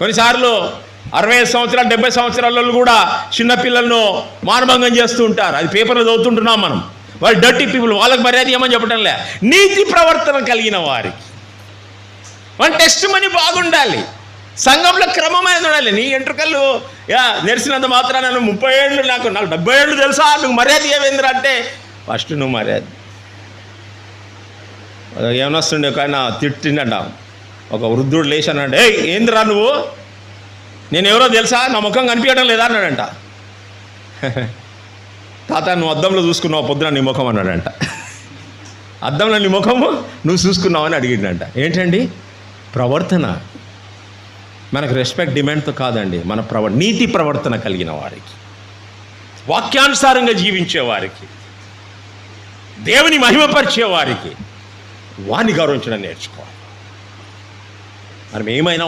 కొన్నిసార్లు 65 సంవత్సరాలు 70 సంవత్సరాల కూడా చిన్నపిల్లలను మానభంగం చేస్తూ ఉంటారు. అది పేపర్లో చదువుతుంటున్నాం మనం. వాళ్ళు డర్టీ పీపుల్, వాళ్ళకి మర్యాద ఏమని చెప్పడంలే. నీతి ప్రవర్తన కలిగిన వారికి మన టెస్ట్ మనీ బాగుండాలి, సంఘంలో క్రమమైన ఉండాలి. నీ ఎంట్రుకలు నెరిసినంత మాత్రాన 30 ఏళ్ళు నాకు 70 ఏళ్ళు తెలుసా, నువ్వు మర్యాద ఏమైందిరా అంటే ఫస్ట్ నువ్వు మర్యాద. ఏమనొస్తుండే ఒక ఆయన తిట్టిండంట. ఒక వృద్ధుడు లేచానంటే, ఏందిరా నువ్వు, నేను ఎవరో తెలుసా, నా ముఖం కనిపించడం లేదా అన్నాడంట. తాత నువ్వు అద్దంలో చూసుకున్నావు పొద్దున నీ ముఖం అన్నాడంట. అద్దంలో నీ ముఖము నువ్వు చూసుకున్నావు అని అడిగిండంట. ఏంటండి ప్రవర్తన, మనకు రెస్పెక్ట్ డిమాండ్తో కాదండి, మన నీతి ప్రవర్తన కలిగిన వారికి, వాక్యానుసారంగా జీవించే వారికి, దేవుని మహిమపరిచే వారికి వారిని గౌరవించడం నేర్చుకోవాలి. మనం ఏమైనా